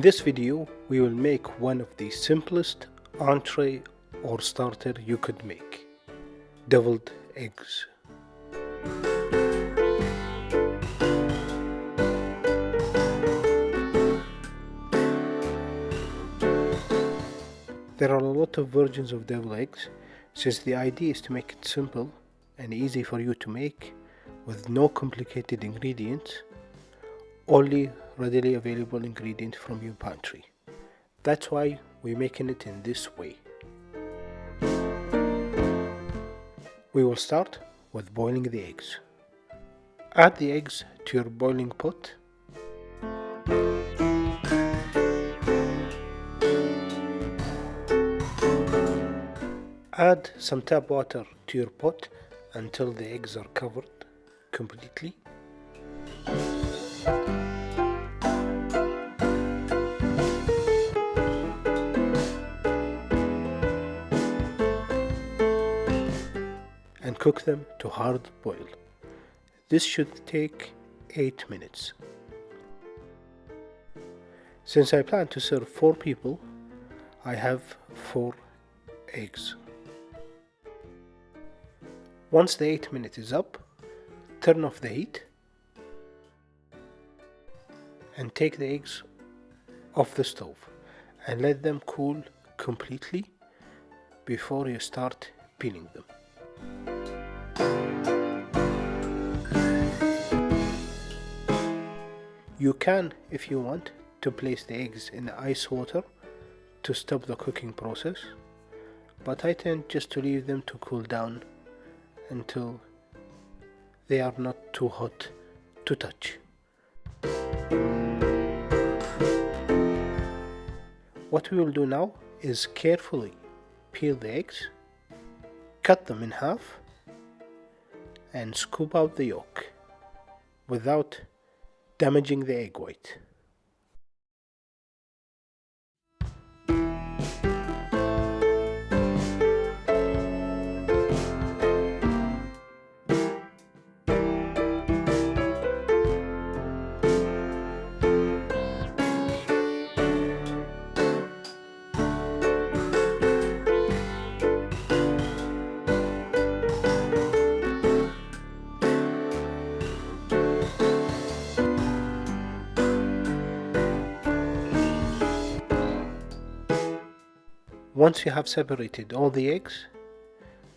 In this video, we will make one of the simplest entree or starter you could make: deviled eggs. There are a lot of versions of deviled eggs, since the idea is to make it simple and easy for you to make with no complicated ingredients, only readily available ingredients from your pantry. That's why we're making it in this way. We will start with boiling the eggs. Add the eggs to your boiling pot. Add some tap water to your pot until the eggs are covered completely. And cook them to hard boil. This should take 8 minutes. Since I plan to serve 4 people, I have 4 eggs. Once the 8 minutes is up, turn off the heat and take the eggs off the stove and let them cool completely before you start peeling them. You can, if you want, to place the eggs in ice water to stop the cooking process, but I tend just to leave them to cool down until they are not too hot to touch. What we will do now is carefully peel the eggs, cut them in half, and scoop out the yolk without damaging the egg white. Once you have separated all the eggs,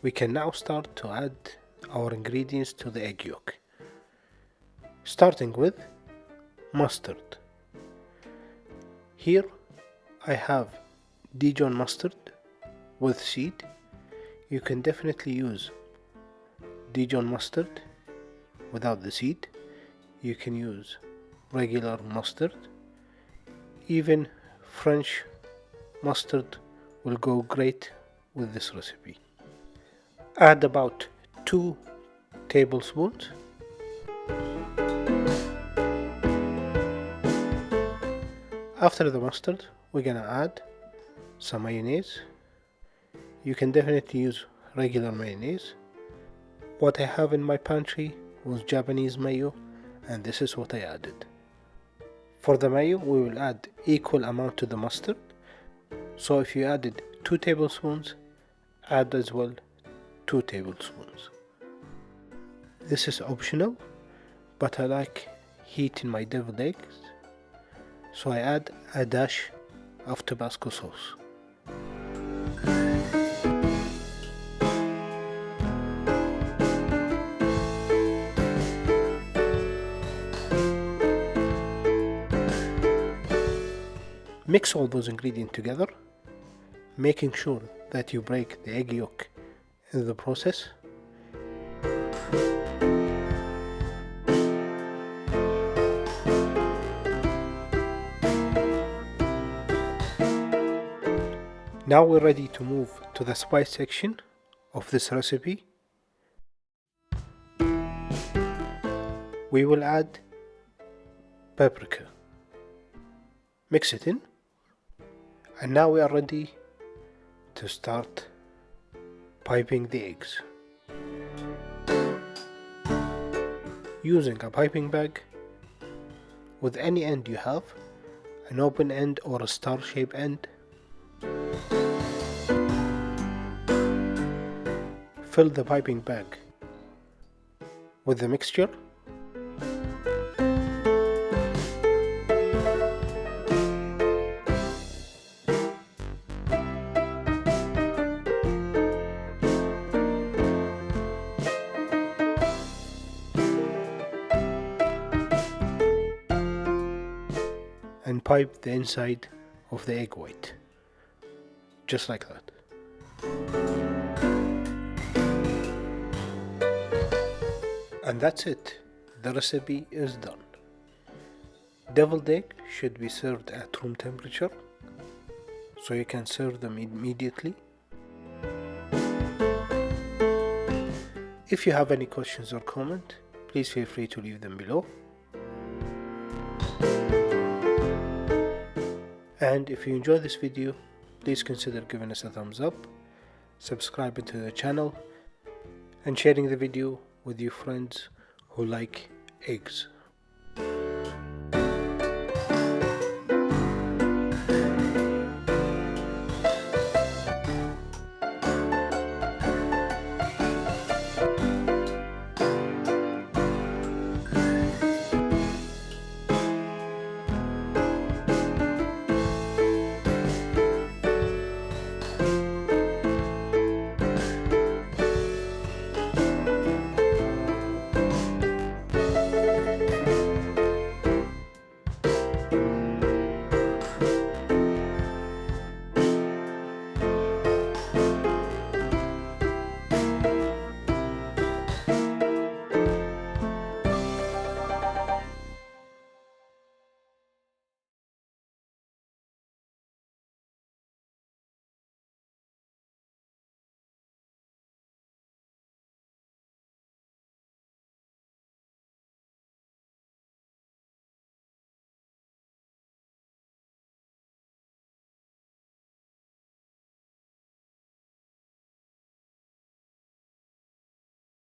we can now start to add our ingredients to the egg yolk. Starting with mustard. Here I have Dijon mustard with seed. You can definitely use Dijon mustard without the seed. You can use regular mustard. Even French mustard will go great with this recipe. Add about 2 tablespoons. After the mustard, we're gonna add some mayonnaise. You can definitely use regular mayonnaise. What I have in my pantry was Japanese mayo, and this is what I added. For the mayo, we will add equal amount to the mustard. So if you added 2 tablespoons, add as well 2 tablespoons. This is optional, but I like heat in my deviled eggs, so I add a dash of Tabasco sauce. Mix all those ingredients together, making sure that you break the egg yolk in the process. Now we're ready to move to the spice section of this recipe. We will add paprika. Mix it in. And now we are ready to start piping the eggs. Using a piping bag with any end you have, an open end or a star-shaped end. Fill the piping bag with the mixture. And pipe the inside of the egg white, just like that. And that's it, the recipe is done. Deviled egg should be served at room temperature, so you can serve them immediately. If you have any questions or comment, please feel free to leave them below. And if you enjoyed this video, please consider giving us a thumbs up, subscribing to the channel, and sharing the video with your friends who like eggs.